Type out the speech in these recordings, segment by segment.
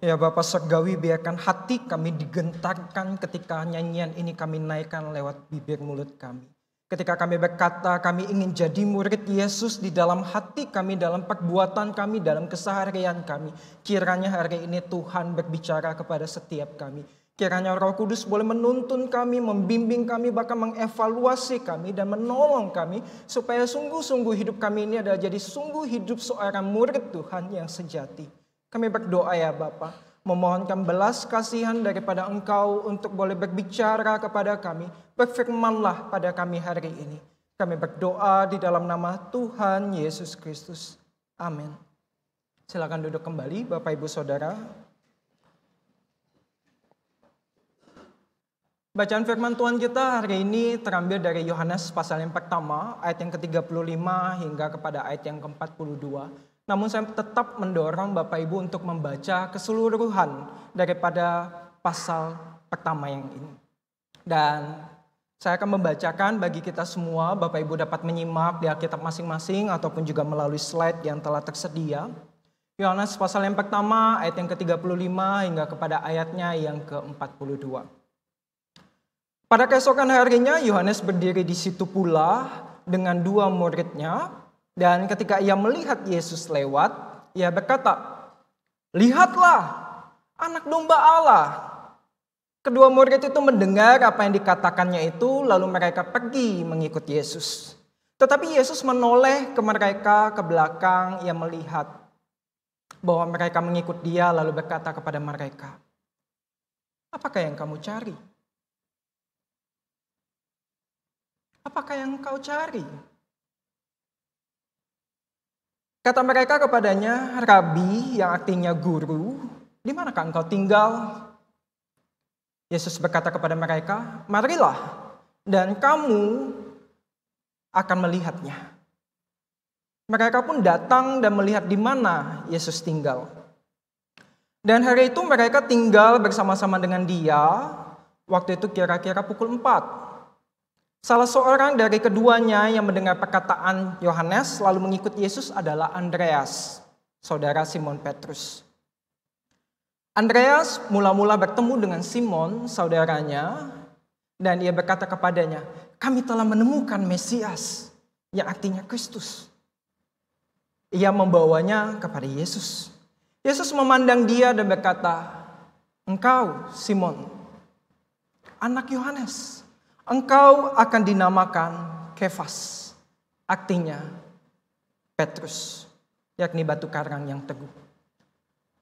Ya Bapa Surgawi, biarkan hati kami digentarkan ketika nyanyian ini kami naikkan lewat bibir mulut kami. Ketika kami berkata kami ingin jadi murid Yesus di dalam hati kami, dalam perbuatan kami, dalam keseharian kami. Kiranya hari ini Tuhan berbicara kepada setiap kami. Kiranya Roh Kudus boleh menuntun kami, membimbing kami, bahkan mengevaluasi kami dan menolong kami. Supaya sungguh-sungguh hidup kami ini adalah jadi sungguh hidup seorang murid Tuhan yang sejati. Kami berdoa ya Bapa, memohonkan belas kasihan daripada Engkau untuk boleh berbicara kepada kami. Berfirmanlah pada kami hari ini. Kami berdoa di dalam nama Tuhan Yesus Kristus. Amin. Silakan duduk kembali Bapak Ibu Saudara. Bacaan firman Tuhan kita hari ini terambil dari Yohanes pasal yang pertama, ayat yang ke-35 hingga kepada ayat yang ke-42. Namun saya tetap mendorong Bapak Ibu untuk membaca keseluruhan daripada pasal pertama yang ini. Dan saya akan membacakan bagi kita semua, Bapak Ibu dapat menyimak di Alkitab masing-masing ataupun juga melalui slide yang telah tersedia. Yohanes pasal yang pertama, ayat yang ke-35 hingga kepada ayatnya yang ke-42. Pada keesokan harinya Yohanes berdiri di situ pula dengan dua muridnya. Dan ketika ia melihat Yesus lewat, ia berkata, "Lihatlah, anak domba Allah." Kedua murid itu mendengar apa yang dikatakannya itu, lalu mereka pergi mengikut Yesus. Tetapi Yesus menoleh ke mereka ke belakang, ia melihat bahwa mereka mengikut dia, lalu berkata kepada mereka, "Apakah yang kamu cari? Apakah yang kau cari?" Kata mereka kepadanya, "Rabi," yang artinya guru, "di manakah engkau tinggal?" Yesus berkata kepada mereka, "Marilah, dan kamu akan melihatnya." Mereka pun datang dan melihat di mana Yesus tinggal. Dan hari itu mereka tinggal bersama-sama dengan dia, waktu itu kira-kira pukul 4. Salah seorang dari keduanya yang mendengar perkataan Yohanes lalu mengikut Yesus adalah Andreas, saudara Simon Petrus. Andreas mula-mula bertemu dengan Simon, saudaranya, dan ia berkata kepadanya, "Kami telah menemukan Mesias," yang artinya Kristus. Ia membawanya kepada Yesus. Yesus memandang dia dan berkata, "Engkau, Simon, anak Yohanes. Engkau akan dinamakan Kefas," artinya Petrus, yakni batu karang yang teguh.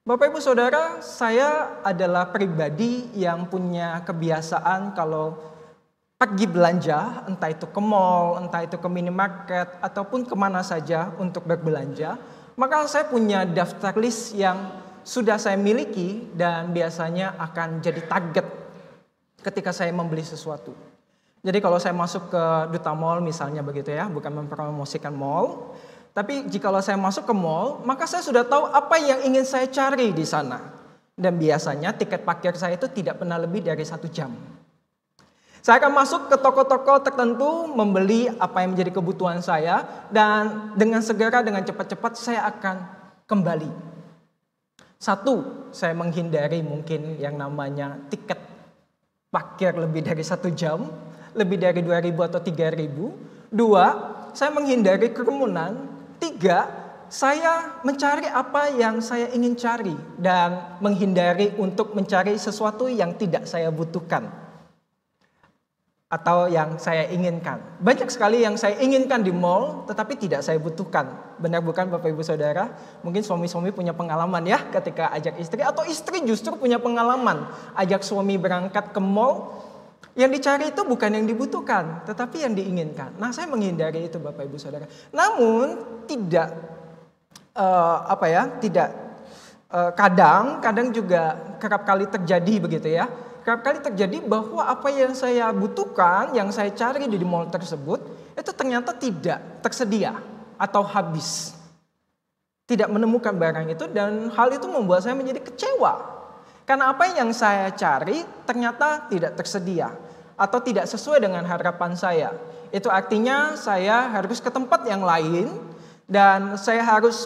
Bapak Ibu Saudara, saya adalah pribadi yang punya kebiasaan kalau pergi belanja, entah itu ke mall, entah itu ke minimarket, ataupun kemana saja untuk berbelanja, maka saya punya daftar list yang sudah saya miliki dan biasanya akan jadi target ketika saya membeli sesuatu. Jadi kalau saya masuk ke Duta Mall misalnya begitu ya, bukan mempromosikan mall. Tapi jikalau saya masuk ke mall, maka saya sudah tahu apa yang ingin saya cari di sana. Dan biasanya tiket parkir saya itu tidak pernah lebih dari 1 jam. Saya akan masuk ke toko-toko tertentu, membeli apa yang menjadi kebutuhan saya. Dan dengan segera, dengan cepat-cepat saya akan kembali. Satu, saya menghindari mungkin yang namanya tiket parkir lebih dari 1 jam. Lebih dari 2.000 atau 3.000. 2, saya menghindari kerumunan. 3, saya mencari apa yang saya ingin cari. Dan menghindari untuk mencari sesuatu yang tidak saya butuhkan. Atau yang saya inginkan. Banyak sekali yang saya inginkan di mall, tetapi tidak saya butuhkan. Benar bukan Bapak Ibu Saudara? Mungkin suami-suami punya pengalaman ya ketika ajak istri. Atau istri justru punya pengalaman. Ajak suami berangkat ke mall. Yang dicari itu bukan yang dibutuhkan, tetapi yang diinginkan. Nah, saya menghindari itu Bapak Ibu Saudara. Namun kadang juga kerap kali terjadi begitu ya. Kerap kali terjadi bahwa apa yang saya butuhkan, yang saya cari di mall tersebut, itu ternyata tidak tersedia atau habis. Tidak menemukan barang itu dan hal itu membuat saya menjadi kecewa. Karena apa yang saya cari ternyata tidak tersedia atau tidak sesuai dengan harapan saya. Itu artinya saya harus ke tempat yang lain dan saya harus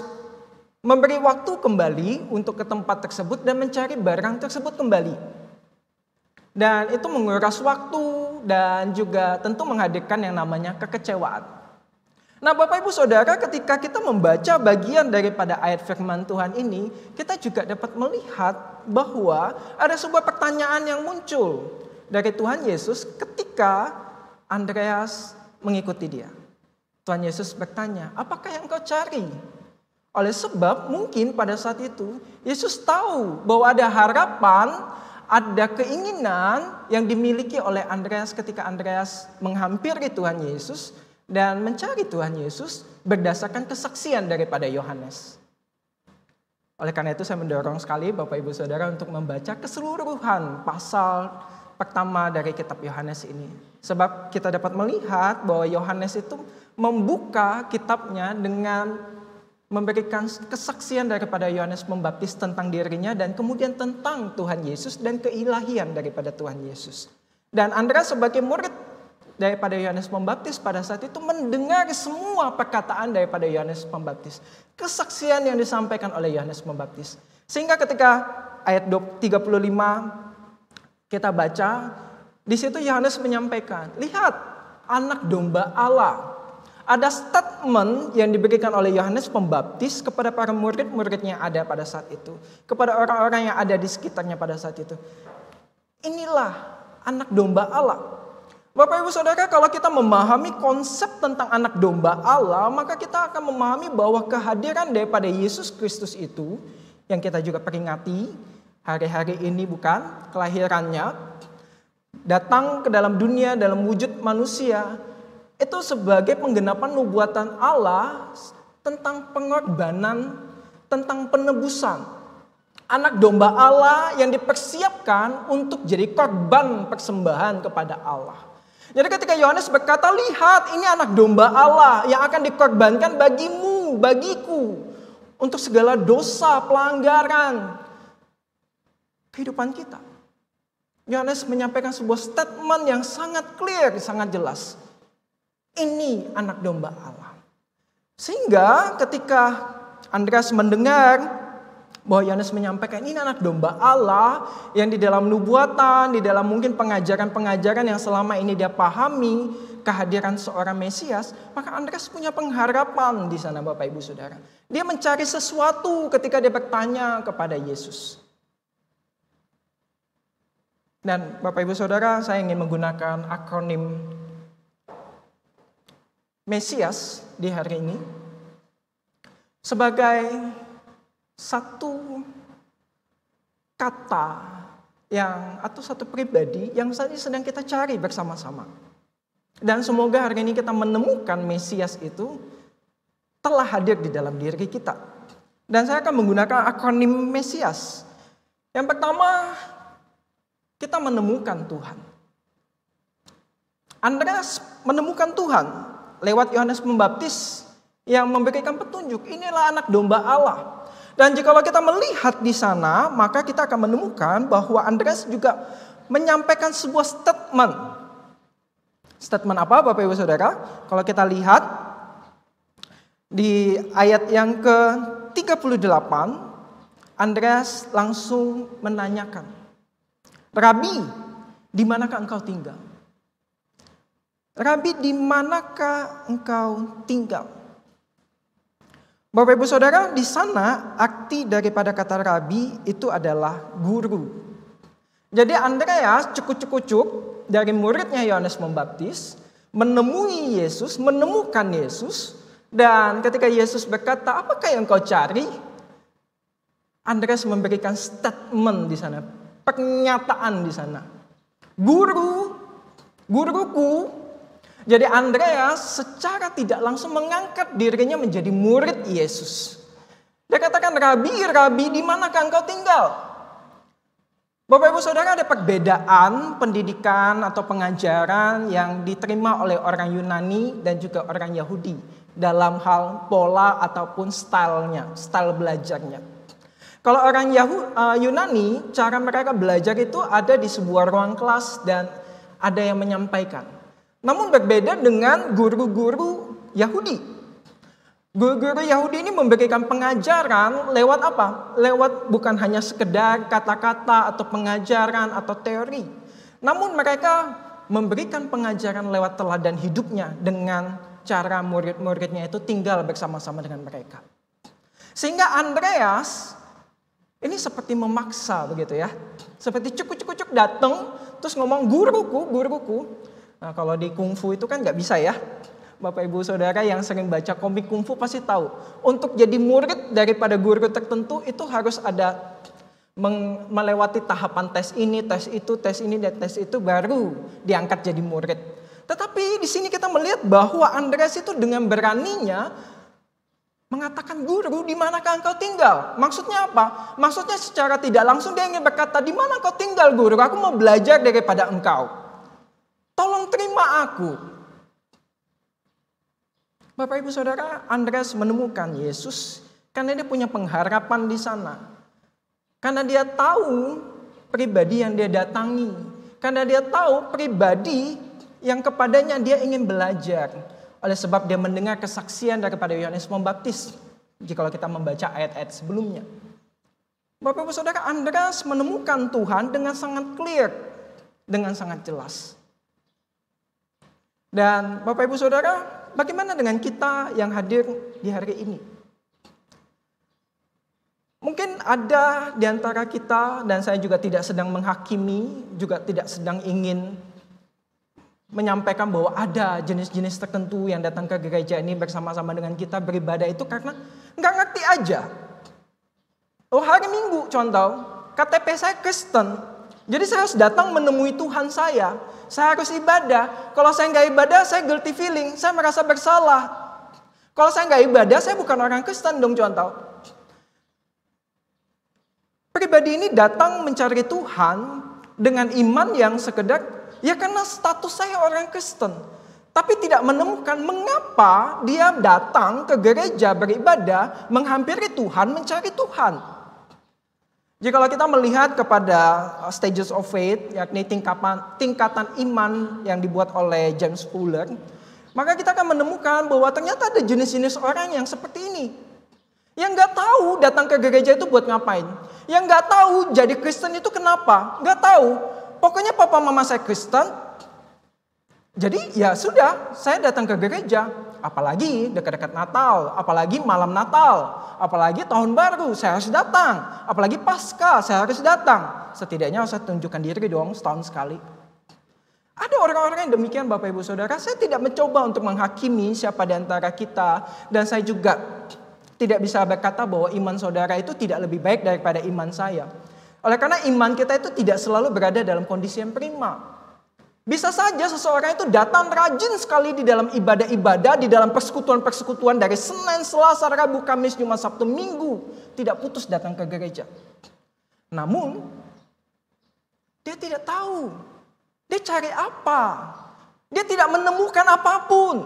memberi waktu kembali untuk ke tempat tersebut dan mencari barang tersebut kembali. Dan itu menguras waktu dan juga tentu menghadirkan yang namanya kekecewaan. Nah, Bapak Ibu Saudara, ketika kita membaca bagian daripada ayat firman Tuhan ini, kita juga dapat melihat bahwa ada sebuah pertanyaan yang muncul dari Tuhan Yesus ketika Andreas mengikuti dia. Tuhan Yesus bertanya, apakah yang kau cari? Oleh sebab mungkin pada saat itu Yesus tahu bahwa ada harapan, ada keinginan yang dimiliki oleh Andreas ketika Andreas menghampiri Tuhan Yesus dan mencari Tuhan Yesus berdasarkan kesaksian daripada Yohanes. Oleh karena itu saya mendorong sekali Bapak Ibu Saudara untuk membaca keseluruhan pasal pertama dari kitab Yohanes ini. Sebab kita dapat melihat bahwa Yohanes itu membuka kitabnya dengan memberikan kesaksian daripada Yohanes Pembaptis tentang dirinya dan kemudian tentang Tuhan Yesus dan keilahian daripada Tuhan Yesus. Dan Andreas sebagai murid daripada Yohanes Pembaptis pada saat itu mendengar semua perkataan daripada Yohanes Pembaptis. Kesaksian yang disampaikan oleh Yohanes Pembaptis. Sehingga ketika ayat 35 kita baca, di situ Yohanes menyampaikan, lihat anak domba Allah. Ada statement yang diberikan oleh Yohanes Pembaptis kepada para murid-muridnya yang ada pada saat itu. Kepada orang-orang yang ada di sekitarnya pada saat itu. Inilah anak domba Allah. Bapak Ibu Saudara, kalau kita memahami konsep tentang anak domba Allah, maka kita akan memahami bahwa kehadiran daripada Yesus Kristus itu, yang kita juga peringati hari-hari ini bukan, kelahirannya, datang ke dalam dunia dalam wujud manusia, itu sebagai penggenapan nubuatan Allah tentang pengorbanan, tentang penebusan. Anak domba Allah yang dipersiapkan untuk jadi korban persembahan kepada Allah. Jadi ketika Yohanes berkata, lihat ini anak domba Allah yang akan dikorbankan bagimu, bagiku. Untuk segala dosa, pelanggaran kehidupan kita. Yohanes menyampaikan sebuah statement yang sangat clear, sangat jelas. Ini anak domba Allah. Sehingga ketika Andreas mendengar bahwa Yohanes menyampaikan ini anak domba Allah yang di dalam nubuatan, di dalam mungkin pengajaran-pengajaran yang selama ini dia pahami kehadiran seorang Mesias, maka Andreas punya pengharapan di sana Bapak Ibu Saudara. Dia mencari sesuatu ketika dia bertanya kepada Yesus. Dan Bapak Ibu Saudara, saya ingin menggunakan akronim Mesias di hari ini sebagai satu kata atau satu pribadi yang saat ini sedang kita cari bersama-sama. Dan semoga hari ini kita menemukan Mesias itu telah hadir di dalam diri kita. Dan saya akan menggunakan akronim Mesias. Yang pertama, kita menemukan Tuhan. Andreas menemukan Tuhan lewat Yohanes Pembaptis yang memberikan petunjuk. Inilah anak domba Allah. Dan jikalau kita melihat di sana, maka kita akan menemukan bahwa Andreas juga menyampaikan sebuah statement. Statement apa Bapak Ibu Saudara? Kalau kita lihat di ayat yang ke-38, Andreas langsung menanyakan, Rabi, di manakah engkau tinggal? Rabi, di manakah engkau tinggal? Bapak Ibu Saudara, di sana arti daripada kata rabi itu adalah guru. Jadi Andreas cukup-cukup dari muridnya Yohanes Pembaptis menemui Yesus, menemukan Yesus, dan ketika Yesus berkata, apakah yang kau cari? Andreas memberikan statement di sana, pernyataan di sana. Guruku. Jadi Andreas secara tidak langsung mengangkat dirinya menjadi murid Yesus. Dia katakan, Rabi, di manakah engkau tinggal? Bapak Ibu Saudara, ada perbedaan pendidikan atau pengajaran yang diterima oleh orang Yunani dan juga orang Yahudi dalam hal pola ataupun style belajarnya. Kalau orang Yunani, cara mereka belajar itu ada di sebuah ruang kelas dan ada yang menyampaikan. Namun berbeda dengan guru-guru Yahudi. Guru-guru Yahudi ini memberikan pengajaran lewat apa? Lewat bukan hanya sekedar kata-kata atau pengajaran atau teori. Namun mereka memberikan pengajaran lewat teladan hidupnya dengan cara murid-muridnya itu tinggal bersama-sama dengan mereka. Sehingga Andreas ini seperti memaksa begitu ya. Seperti cuk datang terus ngomong guruku. Nah kalau di kungfu itu kan nggak bisa ya. Bapak ibu saudara yang sering baca komik kungfu pasti tahu. Untuk jadi murid daripada guru tertentu itu harus ada melewati tahapan tes ini, tes itu, tes ini, dan tes itu baru diangkat jadi murid. Tetapi di sini kita melihat bahwa Andreas itu dengan beraninya mengatakan, guru, di manakah engkau tinggal? Maksudnya apa? Maksudnya secara tidak langsung dia ingin berkata, di mana engkau tinggal guru? Aku mau belajar daripada engkau. Tolong terima aku. Bapak ibu saudara, Andreas menemukan Yesus karena dia punya pengharapan di sana. Karena dia tahu pribadi yang dia datangi. Karena dia tahu pribadi yang kepadanya dia ingin belajar. Oleh sebab dia mendengar kesaksian daripada Yohanes Pembaptis. Jika kita membaca ayat-ayat sebelumnya. Bapak ibu saudara, Andreas menemukan Tuhan dengan sangat clear. Dengan sangat jelas. Dan Bapak ibu saudara, bagaimana dengan kita yang hadir di hari ini? Mungkin ada di antara kita, dan saya juga tidak sedang menghakimi, juga tidak sedang ingin menyampaikan bahwa ada jenis-jenis tertentu yang datang ke gereja ini bersama-sama dengan kita beribadah itu karena nggak ngerti aja. Oh hari Minggu contoh, KTP saya Kristen, jadi saya harus datang menemui Tuhan saya. Saya harus ibadah. Kalau saya nggak ibadah, saya guilty feeling. Saya merasa bersalah. Kalau saya nggak ibadah, saya bukan orang Kristen dong contoh. Pribadi ini datang mencari Tuhan dengan iman yang sekedar, ya karena status saya orang Kristen. Tapi tidak menemukan mengapa dia datang ke gereja beribadah, menghampiri Tuhan, mencari Tuhan. Jikalau kita melihat kepada stages of faith, yakni tingkatan iman yang dibuat oleh James Fuller, maka kita akan menemukan bahwa ternyata ada jenis-jenis orang yang seperti ini. Yang gak tahu datang ke gereja itu buat ngapain. Yang gak tahu jadi Kristen itu kenapa. Gak tahu. Pokoknya papa mama saya Kristen. Jadi ya sudah, saya datang ke gereja. Apalagi dekat-dekat Natal, apalagi malam Natal, apalagi tahun baru, saya harus datang. Apalagi Paskah, saya harus datang. Setidaknya saya tunjukkan diri dong setahun sekali. Ada orang-orang yang demikian Bapak Ibu Saudara. Saya tidak mencoba untuk menghakimi siapa di antara kita. Dan saya juga tidak bisa berkata bahwa iman saudara itu tidak lebih baik daripada iman saya. Oleh karena iman kita itu tidak selalu berada dalam kondisi yang prima. Bisa saja seseorang itu datang rajin sekali di dalam ibadah-ibadah, di dalam persekutuan-persekutuan dari Senin, Selasa, Rabu, Kamis, Jumat, Sabtu, Minggu. Tidak putus datang ke gereja. Namun, dia tidak tahu. Dia cari apa? Dia tidak menemukan apapun.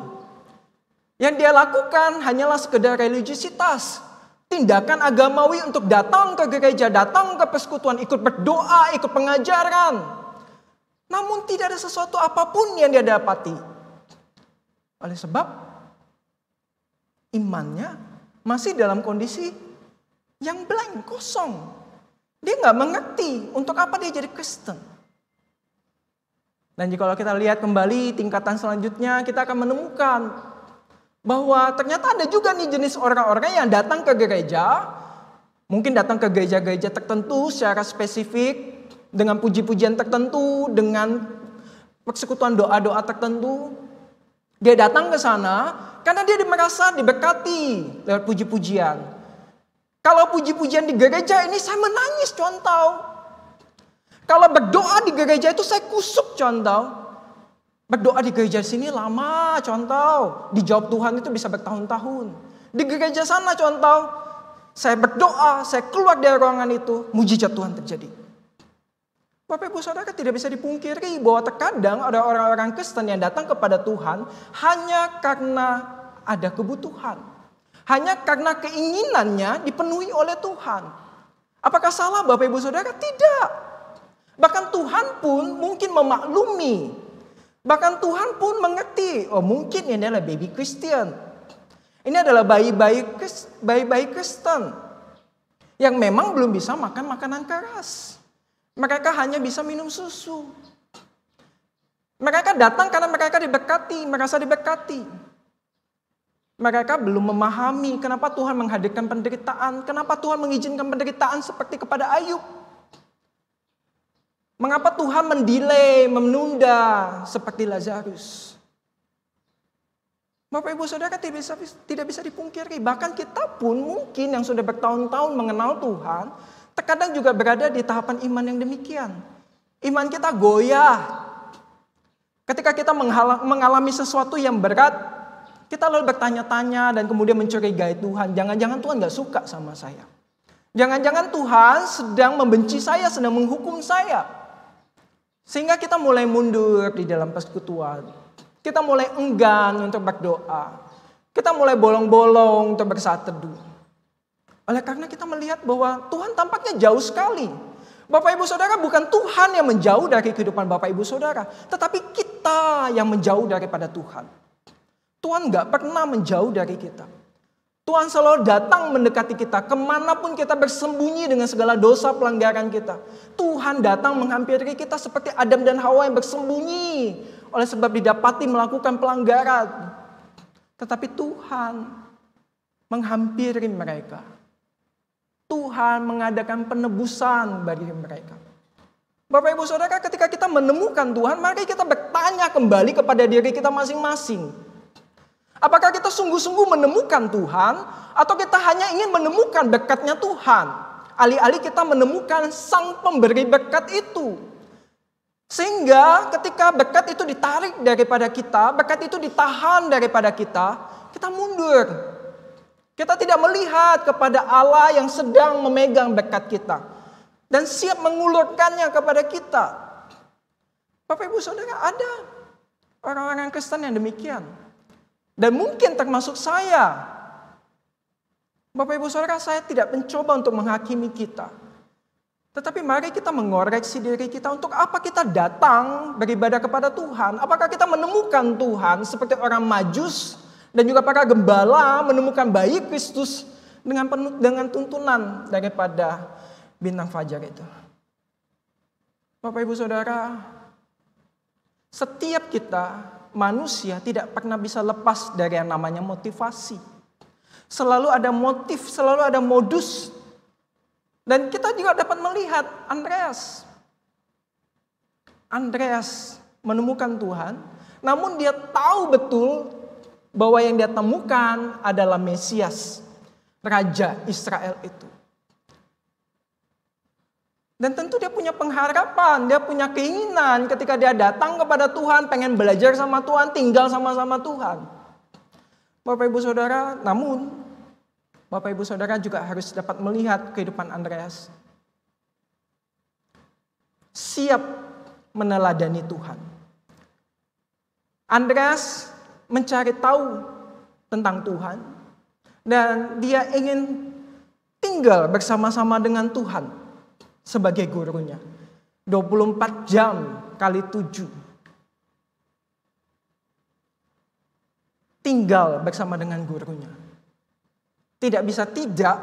Yang dia lakukan hanyalah sekedar religiusitas. Tindakan agamawi untuk datang ke gereja, datang ke persekutuan, ikut berdoa, ikut pengajaran. Namun tidak ada sesuatu apapun yang dia dapati. Oleh sebab imannya masih dalam kondisi yang blank, kosong. Dia nggak mengerti untuk apa dia jadi Kristen. Dan jika kita lihat kembali tingkatan selanjutnya, kita akan menemukan bahwa ternyata ada juga nih jenis orang-orang yang datang ke gereja. Mungkin datang ke gereja-gereja tertentu secara spesifik. Dengan puji-pujian tertentu, dengan persekutuan doa-doa tertentu. Dia datang ke sana karena dia merasa diberkati lewat puji-pujian. Kalau puji-pujian di gereja ini saya menangis contoh. Kalau berdoa di gereja itu saya kusuk contoh. Berdoa di gereja sini lama contoh. Dijawab Tuhan itu bisa bertahun-tahun. Di gereja sana contoh. Saya berdoa, saya keluar dari ruangan itu. Mujizat Tuhan terjadi. Bapak Ibu Saudara, tidak bisa dipungkiri bahwa terkadang ada orang-orang Kristen yang datang kepada Tuhan hanya karena ada kebutuhan. Hanya karena keinginannya dipenuhi oleh Tuhan. Apakah salah Bapak Ibu Saudara? Tidak. Bahkan Tuhan pun mungkin memaklumi. Bahkan Tuhan pun mengerti, oh mungkin ini adalah baby Christian. Ini adalah bayi-bayi Kristen yang memang belum bisa makan makanan keras. Mereka hanya bisa minum susu. Mereka datang karena mereka diberkati, merasa diberkati. Mereka belum memahami kenapa Tuhan menghadirkan penderitaan, kenapa Tuhan mengizinkan penderitaan seperti kepada Ayub. Mengapa Tuhan mendelay, menunda seperti Lazarus. Bapak Ibu Saudara, tidak bisa dipungkiri. Bahkan kita pun mungkin yang sudah bertahun-tahun mengenal Tuhan, terkadang juga berada di tahapan iman yang demikian. Iman kita goyah. Ketika kita mengalami sesuatu yang berat, kita lalu bertanya-tanya dan kemudian mencurigai Tuhan. Jangan-jangan Tuhan gak suka sama saya. Jangan-jangan Tuhan sedang membenci saya, sedang menghukum saya. Sehingga kita mulai mundur di dalam persekutuan. Kita mulai enggan untuk berdoa. Kita mulai bolong-bolong untuk bersaat teduh. Oleh karena kita melihat bahwa Tuhan tampaknya jauh sekali. Bapak Ibu Saudara, bukan Tuhan yang menjauh dari kehidupan Bapak Ibu Saudara. Tetapi kita yang menjauh daripada Tuhan. Tuhan gak pernah menjauh dari kita. Tuhan selalu datang mendekati kita. Kemanapun kita bersembunyi dengan segala dosa pelanggaran kita. Tuhan datang menghampiri kita seperti Adam dan Hawa yang bersembunyi. Oleh sebab didapati melakukan pelanggaran. Tetapi Tuhan menghampiri mereka. Tuhan mengadakan penebusan bagi mereka. Bapak Ibu Saudara, ketika kita menemukan Tuhan, mari kita bertanya kembali kepada diri kita masing-masing. Apakah kita sungguh-sungguh menemukan Tuhan, atau kita hanya ingin menemukan berkatnya Tuhan? Alih-alih kita menemukan Sang Pemberi berkat itu. Sehingga ketika berkat itu ditarik daripada kita, berkat itu ditahan daripada kita mundur. Kita tidak melihat kepada Allah yang sedang memegang berkat kita. Dan siap mengulurkannya kepada kita. Bapak Ibu Saudara, ada orang-orang Kristen yang demikian. Dan mungkin termasuk saya. Bapak Ibu Saudara, saya tidak mencoba untuk menghakimi kita. Tetapi mari kita mengoreksi diri kita. Untuk apa kita datang beribadah kepada Tuhan? Apakah kita menemukan Tuhan seperti orang Majus dan juga para gembala menemukan bayi Kristus dengan tuntunan daripada bintang fajar itu? Bapak Ibu Saudara, setiap kita manusia tidak pernah bisa lepas dari yang namanya motivasi. Selalu ada motif, selalu ada modus. Dan kita juga dapat melihat Andreas menemukan Tuhan, namun dia tahu betul bahwa yang dia temukan adalah Mesias, Raja Israel itu. Dan tentu dia punya pengharapan, dia punya keinginan ketika dia datang kepada Tuhan, pengen belajar sama Tuhan, tinggal sama-sama Tuhan. Bapak Ibu Saudara, namun Bapak Ibu Saudara juga harus dapat melihat kehidupan Andreas. Siap meneladani Tuhan. Andreas mencari tahu tentang Tuhan. Dan dia ingin tinggal bersama-sama dengan Tuhan sebagai gurunya. 24 jam kali 7. Tinggal bersama dengan gurunya. Tidak bisa tidak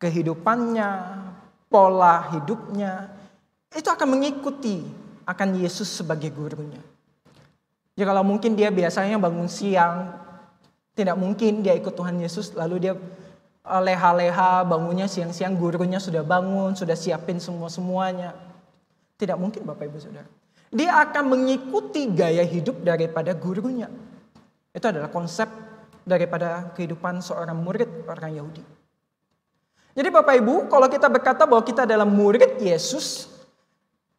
kehidupannya, pola hidupnya, itu akan mengikuti akan Yesus sebagai gurunya. Ya kalau mungkin dia biasanya bangun siang, tidak mungkin dia ikut Tuhan Yesus lalu dia leha-leha bangunnya siang-siang, gurunya sudah bangun, sudah siapin semuanya. Tidak mungkin Bapak Ibu Saudara. Dia akan mengikuti gaya hidup daripada gurunya. Itu adalah konsep daripada kehidupan seorang murid orang Yahudi. Jadi Bapak Ibu, kalau kita berkata bahwa kita adalah murid Yesus,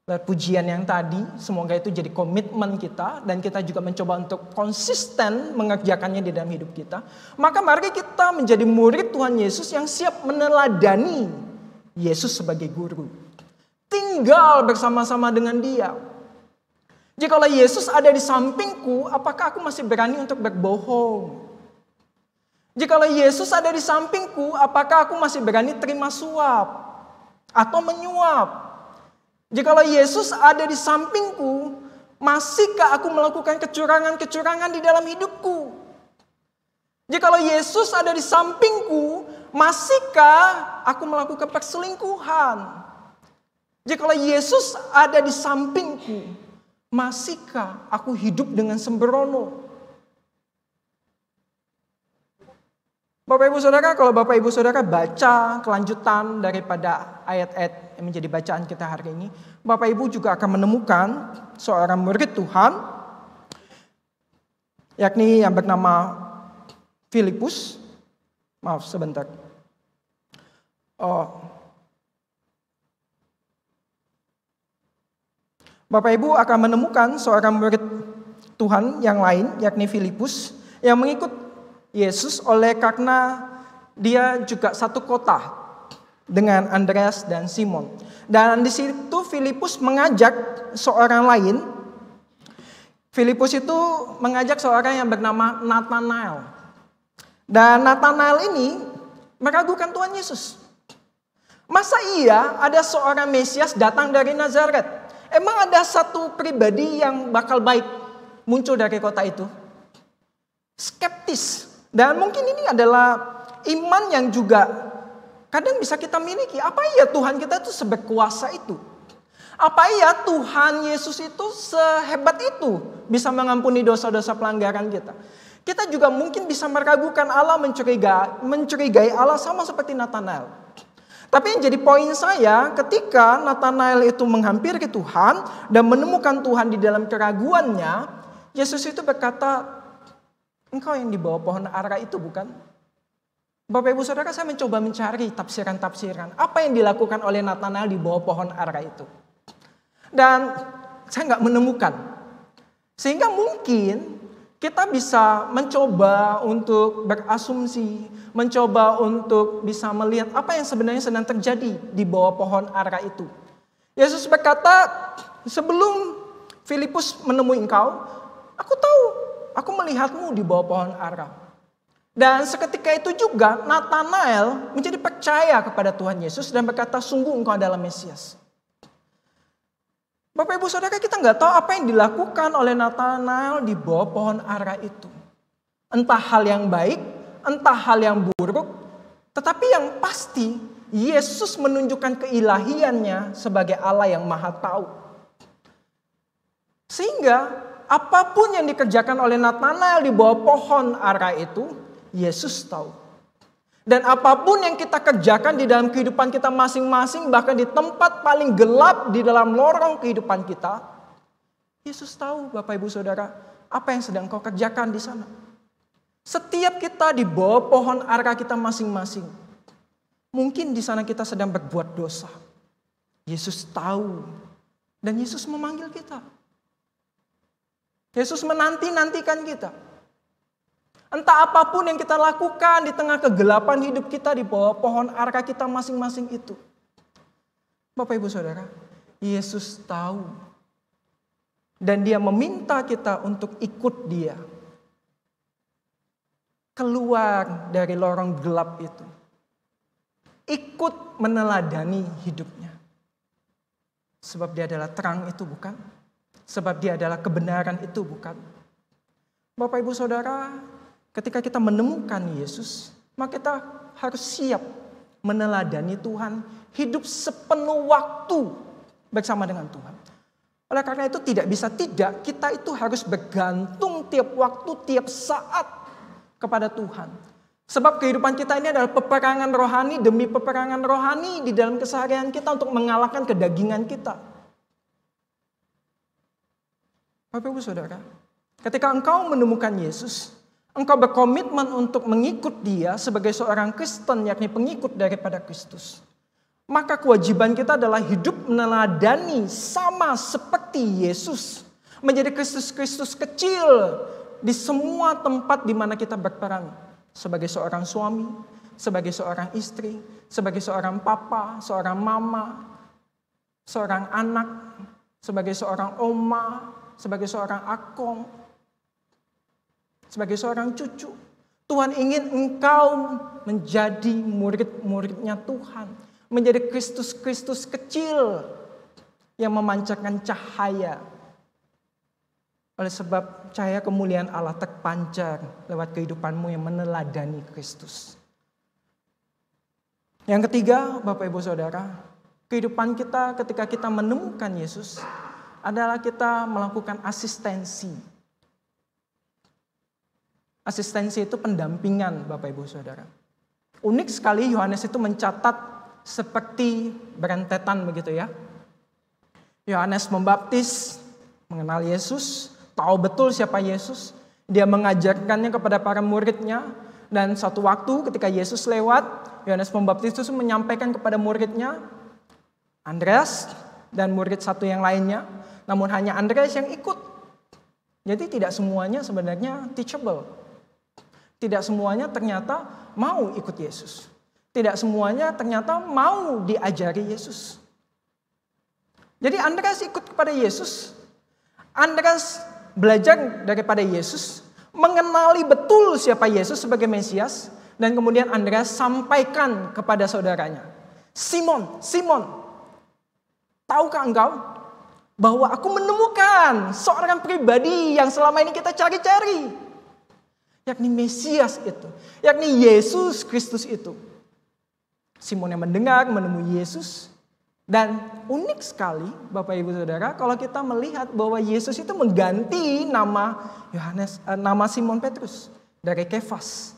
pujian yang tadi, semoga itu jadi komitmen kita dan kita juga mencoba untuk konsisten mengerjakannya di dalam hidup kita. Maka mari kita menjadi murid Tuhan Yesus yang siap meneladani Yesus sebagai guru. Tinggal bersama-sama dengan Dia. Jikalau Yesus ada di sampingku, apakah aku masih berani untuk berbohong? Jikalau Yesus ada di sampingku, apakah aku masih berani terima suap atau menyuap? Jikalau Yesus ada di sampingku, masihkah aku melakukan kecurangan-kecurangan di dalam hidupku? Jikalau Yesus ada di sampingku, masihkah aku melakukan perselingkuhan? Jikalau Yesus ada di sampingku, masihkah aku hidup dengan sembrono? Bapak Ibu Saudara, kalau Bapak Ibu Saudara baca kelanjutan daripada ayat-ayat yang menjadi bacaan kita hari ini, Bapak Ibu juga akan menemukan seorang murid Tuhan, yakni yang bernama Filipus. Maaf sebentar. Bapak Ibu akan menemukan seorang murid Tuhan yang lain, yakni Filipus, yang mengikut Yesus oleh karena dia juga satu kota dengan Andreas dan Simon. Dan di situ Filipus mengajak seorang lain. Filipus itu mengajak seorang yang bernama Nathanael. Dan Nathanael ini meragukan Tuhan Yesus. Masa iya ada seorang Mesias datang dari Nazaret? Emang ada satu pribadi yang bakal baik muncul dari kota itu? Skeptis. Dan mungkin ini adalah iman yang juga kadang bisa kita miliki. Apa iya Tuhan kita itu seberkuasa itu? Apa iya Tuhan Yesus itu sehebat itu bisa mengampuni dosa-dosa pelanggaran kita? Kita juga mungkin bisa meragukan Allah, mencurigai Allah sama seperti Nathanael. Tapi yang jadi poin saya, ketika Nathanael itu menghampiri Tuhan dan menemukan Tuhan di dalam keraguannya, Yesus itu berkata, engkau yang di bawah pohon ara itu bukan? Bapak Ibu Saudara, saya mencoba mencari tafsiran-tafsiran. Apa yang dilakukan oleh Nathanael di bawah pohon ara itu? Dan saya nggak menemukan. Sehingga mungkin kita bisa mencoba untuk berasumsi, mencoba untuk bisa melihat apa yang sebenarnya sedang terjadi di bawah pohon ara itu. Yesus berkata, sebelum Filipus menemui engkau, aku tahu, aku melihatmu di bawah pohon ara. Dan seketika itu juga Nathanael menjadi percaya kepada Tuhan Yesus dan berkata, sungguh engkau adalah Mesias. Bapak Ibu Saudara, kita nggak tahu apa yang dilakukan oleh Nathanael di bawah pohon ara itu. Entah hal yang baik, entah hal yang buruk, tetapi yang pasti Yesus menunjukkan keilahiannya sebagai Allah yang Maha Tahu. Sehingga apapun yang dikerjakan oleh Nathanael di bawah pohon ara itu, Yesus tahu. Dan apapun yang kita kerjakan di dalam kehidupan kita masing-masing, bahkan di tempat paling gelap di dalam lorong kehidupan kita, Yesus tahu, Bapak Ibu Saudara, apa yang sedang kau kerjakan di sana. Setiap kita di bawah pohon ara kita masing-masing, mungkin di sana kita sedang berbuat dosa. Yesus tahu, dan Yesus memanggil kita. Yesus menanti-nantikan kita. Entah apapun yang kita lakukan di tengah kegelapan hidup kita di bawah pohon ara kita masing-masing itu. Bapak Ibu Saudara, Yesus tahu. Dan dia meminta kita untuk ikut dia. Keluar dari lorong gelap itu. Ikut meneladani hidupnya. Sebab dia adalah terang itu bukan? Sebab dia adalah kebenaran itu bukan? Bapak Ibu Saudara, ketika kita menemukan Yesus, maka kita harus siap meneladani Tuhan, hidup sepenuh waktu bersama dengan Tuhan. Oleh karena itu tidak bisa tidak, kita itu harus bergantung tiap waktu, tiap saat kepada Tuhan. Sebab kehidupan kita ini adalah peperangan rohani demi peperangan rohani di dalam keseharian kita untuk mengalahkan kedagingan kita. Bapak Ibu Saudara, ketika engkau menemukan Yesus, engkau berkomitmen untuk mengikut dia sebagai seorang Kristen, yakni pengikut daripada Kristus. Maka kewajiban kita adalah hidup meneladani sama seperti Yesus. Menjadi Kristus-Kristus kecil di semua tempat di mana kita berperan. Sebagai seorang suami, sebagai seorang istri, sebagai seorang papa, seorang mama, seorang anak, sebagai seorang oma, sebagai seorang akong, sebagai seorang cucu. Tuhan ingin engkau menjadi murid-muridnya Tuhan. Menjadi Kristus-Kristus kecil yang memancarkan cahaya. Oleh sebab cahaya kemuliaan Allah terpancar lewat kehidupanmu yang meneladani Kristus. Yang ketiga, Bapak Ibu Saudara, kehidupan kita ketika kita menemukan Yesus adalah kita melakukan asistensi. Asistensi itu pendampingan, Bapak Ibu Saudara. Unik sekali Yohanes itu mencatat seperti berentetan begitu ya. Yohanes membaptis, mengenal Yesus, tahu betul siapa Yesus. Dia mengajarkannya kepada para muridnya. Dan suatu waktu ketika Yesus lewat, Yohanes Pembaptis itu menyampaikan kepada muridnya, Andreas dan murid satu yang lainnya. Namun hanya Andreas yang ikut. Jadi tidak semuanya sebenarnya teachable. Tidak semuanya ternyata mau ikut Yesus. Tidak semuanya ternyata mau diajari Yesus. Jadi Andreas ikut kepada Yesus. Andreas belajar daripada Yesus. Mengenali betul siapa Yesus sebagai Mesias. Dan kemudian Andreas sampaikan kepada saudaranya. Simon, tahukah engkau bahwa aku menemukan seorang pribadi yang selama ini kita cari-cari. Yakni Mesias itu. Yakni Yesus Kristus itu. Simon yang mendengar, menemui Yesus. Dan unik sekali Bapak Ibu Saudara, kalau kita melihat bahwa Yesus itu mengganti nama Simon Petrus dari Kefas.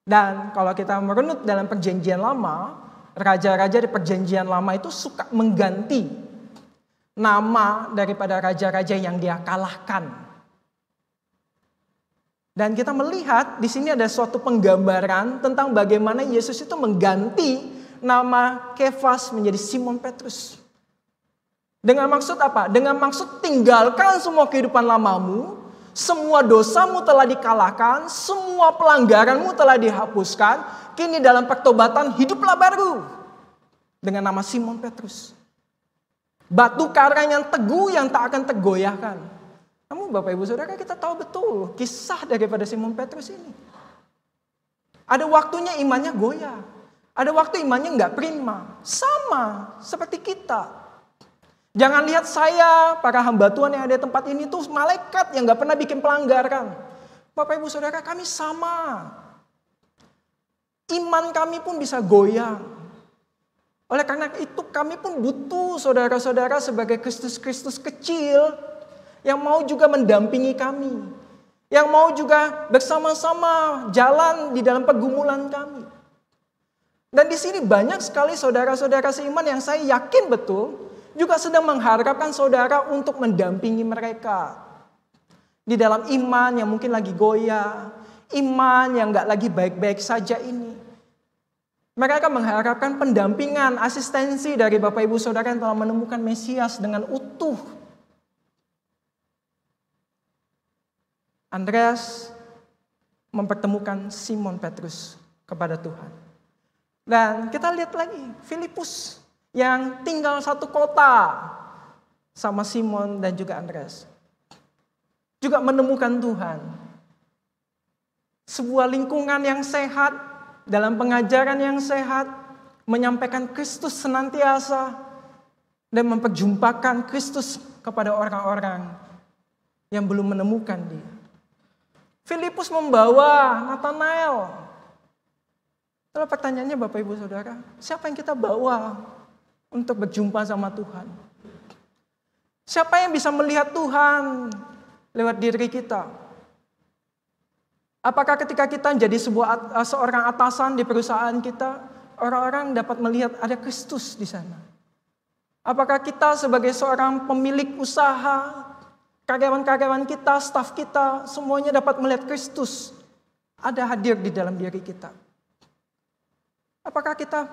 Dan kalau kita merunut dalam perjanjian lama, raja-raja di perjanjian lama itu suka mengganti nama daripada raja-raja yang dia kalahkan. Dan kita melihat di sini ada suatu penggambaran tentang bagaimana Yesus itu mengganti nama Kefas menjadi Simon Petrus. Dengan maksud apa? Dengan maksud tinggalkan semua kehidupan lamamu, semua dosamu telah dikalahkan, semua pelanggaranmu telah dihapuskan, kini dalam pertobatan hiduplah baru. Dengan nama Simon Petrus. Batu karang yang teguh yang tak akan tergoyahkan. Namun Bapak Ibu Saudara, kita tahu betul kisah daripada Simon Petrus ini. Ada waktunya imannya goyah. Ada waktu imannya nggak prima. Sama seperti kita. Jangan lihat saya, para hamba Tuhan yang ada di tempat ini tuh malaikat yang nggak pernah bikin pelanggaran. Bapak Ibu Saudara, kami sama. Iman kami pun bisa goyah. Oleh karena itu kami pun butuh saudara-saudara sebagai Kristus-Kristus kecil yang mau juga mendampingi kami. Yang mau juga bersama-sama jalan di dalam pergumulan kami. Dan di sini banyak sekali saudara-saudara seiman yang saya yakin betul juga sedang mengharapkan saudara untuk mendampingi mereka. Di dalam iman yang mungkin lagi goyah, iman yang gak lagi baik-baik saja ini. Mereka mengharapkan pendampingan, asistensi dari Bapak Ibu Saudara yang telah menemukan Mesias dengan utuh. Andreas mempertemukan Simon Petrus kepada Tuhan. Dan kita lihat lagi, Filipus yang tinggal satu kota sama Simon dan juga Andreas. Juga menemukan Tuhan. Sebuah lingkungan yang sehat, dalam pengajaran yang sehat, menyampaikan Kristus senantiasa, dan memperjumpakan Kristus kepada orang-orang yang belum menemukan Dia. Filipus membawa Nathanael. Lalu pertanyaannya Bapak Ibu Saudara, siapa yang kita bawa untuk berjumpa sama Tuhan? Siapa yang bisa melihat Tuhan lewat diri kita? Apakah ketika kita menjadi seorang atasan di perusahaan kita, orang-orang dapat melihat ada Kristus di sana? Apakah kita sebagai seorang pemilik usaha, karyawan-karyawan kita, staf kita, semuanya dapat melihat Kristus ada hadir di dalam diri kita? Apakah kita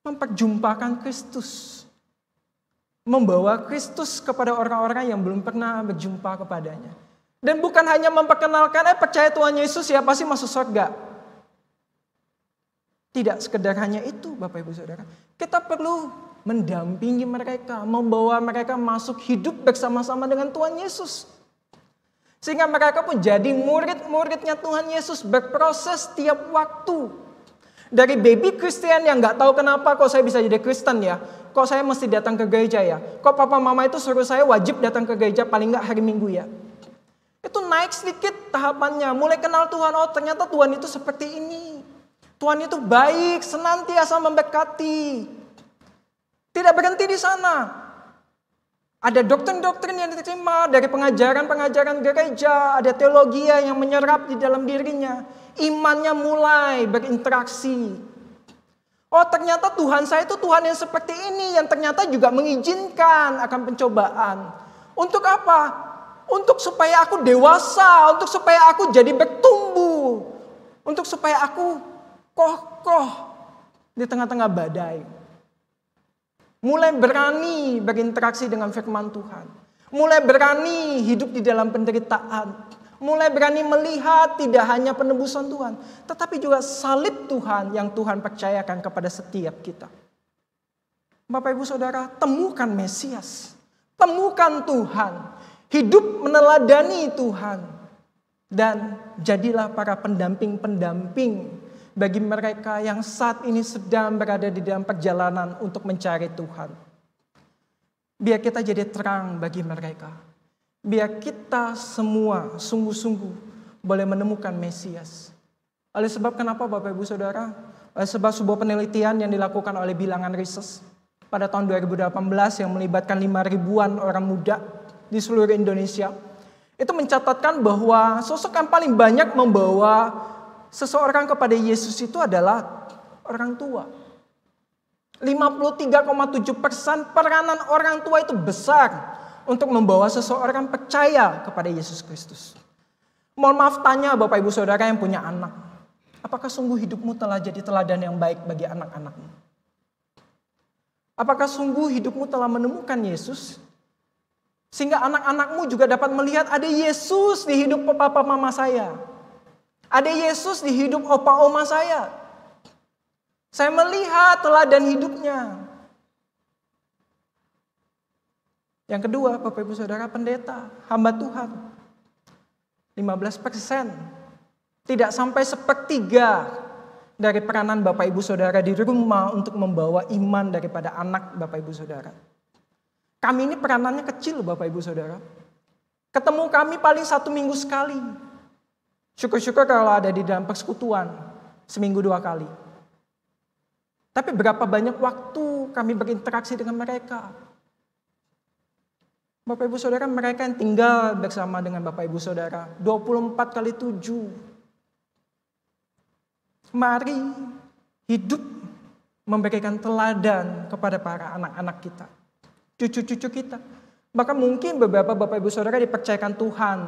memperjumpakan Kristus? Membawa Kristus kepada orang-orang yang belum pernah berjumpa kepadanya. Dan bukan hanya memperkenalkan, percaya Tuhan Yesus ya pasti masuk surga. Tidak sekedar hanya itu Bapak Ibu Saudara. Kita perlu mendampingi mereka, membawa mereka masuk hidup bersama-sama dengan Tuhan Yesus. Sehingga mereka pun jadi murid-muridnya Tuhan Yesus, berproses setiap waktu. Dari baby Kristen yang gak tahu kenapa kok saya bisa jadi Kristen ya. Kok saya mesti datang ke gereja ya. Kok papa mama itu suruh saya wajib datang ke gereja paling gak hari Minggu ya. Itu naik sedikit tahapannya. Mulai kenal Tuhan. Oh ternyata Tuhan itu seperti ini. Tuhan itu baik, senantiasa memberkati. Tidak berhenti di sana. Ada doktrin-doktrin yang diterima dari pengajaran-pengajaran gereja. Ada teologi yang menyerap di dalam dirinya. Imannya mulai berinteraksi. Oh ternyata Tuhan saya itu Tuhan yang seperti ini. Yang ternyata juga mengizinkan akan pencobaan. Untuk apa? Untuk supaya aku dewasa. Untuk supaya aku jadi bertumbuh. Untuk supaya aku kokoh di tengah-tengah badai. Mulai berani berinteraksi dengan firman Tuhan. Mulai berani hidup di dalam penderitaan. Mulai berani melihat tidak hanya penebusan Tuhan. Tetapi juga salib Tuhan yang Tuhan percayakan kepada setiap kita. Bapak Ibu Saudara, temukan Mesias. Temukan Tuhan. Hidup meneladani Tuhan. Dan jadilah para pendamping-pendamping bagi mereka yang saat ini sedang berada di dalam perjalanan untuk mencari Tuhan. Biar kita jadi terang bagi mereka. Biar kita semua sungguh-sungguh boleh menemukan Mesias. Oleh sebab kenapa Bapak Ibu Saudara? Oleh sebab sebuah penelitian yang dilakukan oleh Bilangan Research pada tahun 2018 yang melibatkan 5.000-an orang muda di seluruh Indonesia. Itu mencatatkan bahwa sosok yang paling banyak membawa seseorang kepada Yesus itu adalah orang tua. 53,7% peranan orang tua itu besar untuk membawa seseorang percaya kepada Yesus Kristus. Mohon maaf tanya Bapak Ibu Saudara yang punya anak. Apakah sungguh hidupmu telah jadi teladan yang baik bagi anak-anakmu? Apakah sungguh hidupmu telah menemukan Yesus? Sehingga anak-anakmu juga dapat melihat ada Yesus di hidup papa mama saya. Ada Yesus di hidup opa oma saya. Saya melihat teladan hidupnya. Yang kedua, Bapak Ibu Saudara, pendeta, hamba Tuhan. 15%. Tidak sampai sepertiga dari peranan Bapak Ibu Saudara di rumah untuk membawa iman daripada anak Bapak Ibu Saudara. Kami ini peranannya kecil Bapak Ibu Saudara. Ketemu kami paling 1 minggu sekali. Syukur-syukur kalau ada di dalam persekutuan, seminggu 2 kali. Tapi berapa banyak waktu kami berinteraksi dengan mereka. Bapak Ibu Saudara, mereka yang tinggal bersama dengan Bapak Ibu Saudara, 24x7. Mari hidup memberikan teladan kepada para anak-anak kita, cucu-cucu kita. Bahkan mungkin beberapa Bapak Ibu Saudara dipercayakan Tuhan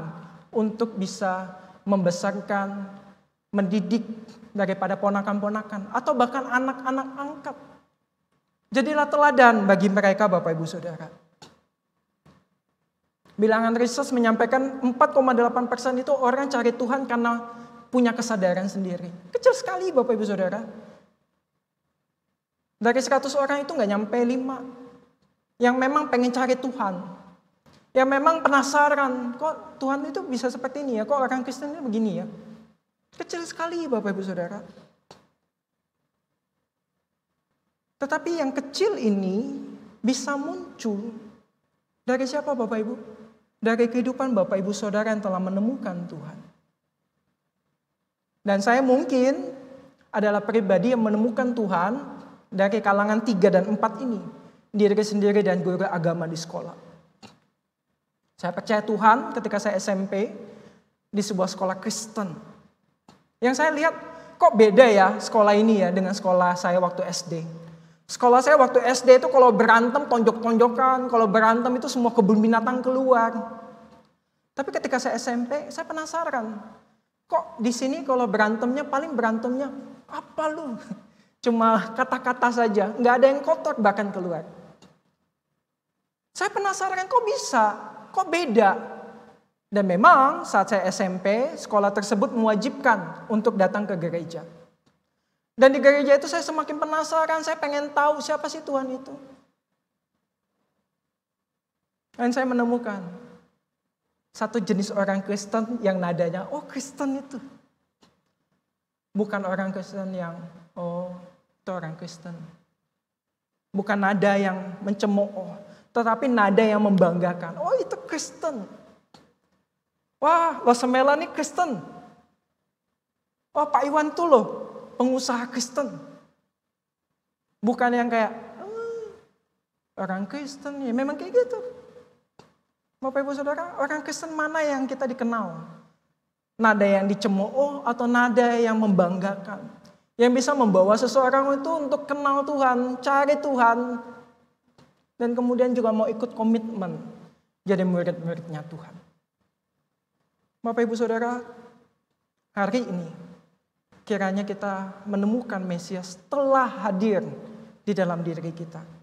untuk bisa membesarkan, mendidik daripada ponakan-ponakan atau bahkan anak-anak angkat. Jadilah teladan bagi mereka Bapak Ibu Saudara. Bilangan Research menyampaikan 4,8% itu orang cari Tuhan karena punya kesadaran sendiri. Kecil sekali Bapak Ibu Saudara. Dari 100 orang itu gak nyampe 5 yang memang pengen cari Tuhan. Yang memang penasaran, kok Tuhan itu bisa seperti ini ya, kok orang Kristen itu begini ya. Kecil sekali Bapak Ibu Saudara. Tetapi yang kecil ini bisa muncul dari siapa Bapak Ibu? Dari kehidupan Bapak Ibu Saudara yang telah menemukan Tuhan. Dan saya mungkin adalah pribadi yang menemukan Tuhan dari kalangan 3 dan 4 ini. Diri sendiri dan guru agama di sekolah. Saya percaya Tuhan ketika saya SMP di sebuah sekolah Kristen. Yang saya lihat kok beda ya sekolah ini ya dengan sekolah saya waktu SD. Sekolah saya waktu SD itu kalau berantem tonjok-tonjokan, kalau berantem itu semua kebun binatang keluar. Tapi ketika saya SMP, saya penasaran. Kok di sini kalau berantemnya paling berantemnya apa lu? Cuma kata-kata saja, nggak ada yang kotor bahkan keluar. Saya penasaran kok bisa? Kok beda? Dan memang saat saya SMP, sekolah tersebut mewajibkan untuk datang ke gereja. Dan di gereja itu saya semakin penasaran, saya pengen tahu siapa sih Tuhan itu. Dan saya menemukan satu jenis orang Kristen yang nadanya, oh Kristen itu. Bukan orang Kristen yang Oh, itu orang Kristen. Bukan nada yang mencemooh, tetapi nada yang membanggakan. Oh, itu Kristen. Wah, Los Semela nih Kristen. Wah, Pak Iwan tuh loh, pengusaha Kristen. Bukan yang kayak, orang Kristen ya memang kayak gitu. Bapak Ibu Saudara, orang Kristen mana yang kita dikenal? Nada yang dicemooh atau nada yang membanggakan? Yang bisa membawa seseorang itu untuk kenal Tuhan, cari Tuhan. Dan kemudian juga mau ikut komitmen jadi murid-muridnya Tuhan. Bapak Ibu Saudara, hari ini kiranya kita menemukan Mesias telah hadir di dalam diri kita.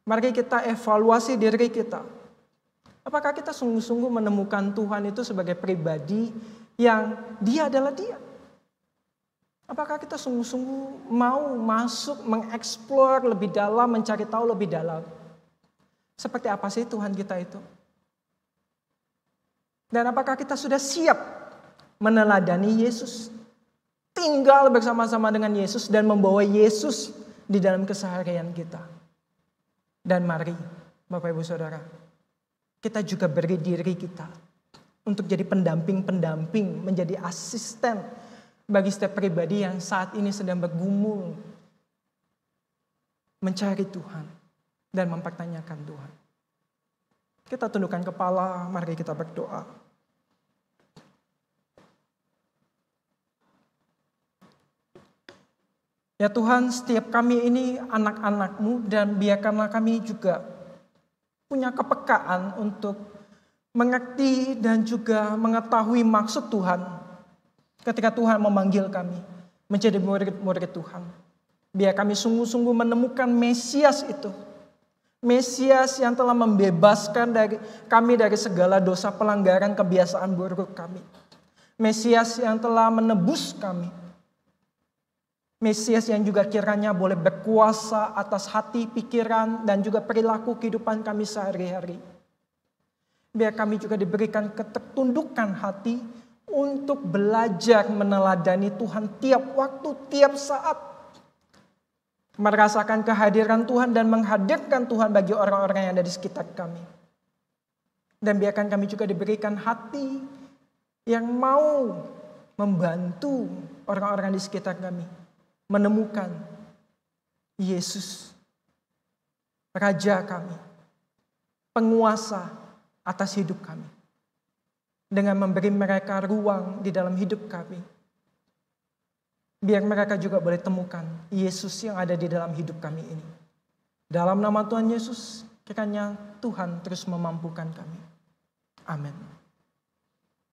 Mari kita evaluasi diri kita. Apakah kita sungguh-sungguh menemukan Tuhan itu sebagai pribadi yang Dia adalah Dia? Apakah kita sungguh-sungguh mau masuk, mengeksplor lebih dalam, mencari tahu lebih dalam? Seperti apa sih Tuhan kita itu? Dan apakah kita sudah siap meneladani Yesus? Tinggal bersama-sama dengan Yesus dan membawa Yesus di dalam keseharian kita. Dan mari Bapak Ibu Saudara, kita juga beri diri kita untuk jadi pendamping-pendamping, menjadi asisten bagi setiap pribadi yang saat ini sedang bergumul mencari Tuhan dan mempertanyakan Tuhan. Kita tundukkan kepala, mari kita berdoa. Ya Tuhan, setiap kami ini anak-anak-Mu dan biarkanlah kami juga punya kepekaan untuk mengerti dan juga mengetahui maksud Tuhan ketika Tuhan memanggil kami menjadi murid-murid Tuhan. Biar kami sungguh-sungguh menemukan Mesias itu. Mesias yang telah membebaskan kami dari segala dosa pelanggaran kebiasaan buruk kami. Mesias yang telah menebus kami. Mesias yang juga kiranya boleh berkuasa atas hati, pikiran, dan juga perilaku kehidupan kami sehari-hari. Biar kami juga diberikan ketertundukan hati untuk belajar meneladani Tuhan tiap waktu, tiap saat. Merasakan kehadiran Tuhan dan menghadirkan Tuhan bagi orang-orang yang ada di sekitar kami. Dan biarkan kami juga diberikan hati yang mau membantu orang-orang di sekitar kami menemukan Yesus, Raja kami, penguasa atas hidup kami. Dengan memberi mereka ruang di dalam hidup kami. Biar mereka juga boleh temukan Yesus yang ada di dalam hidup kami ini. Dalam nama Tuhan Yesus, kiranya Tuhan terus memampukan kami. Amin.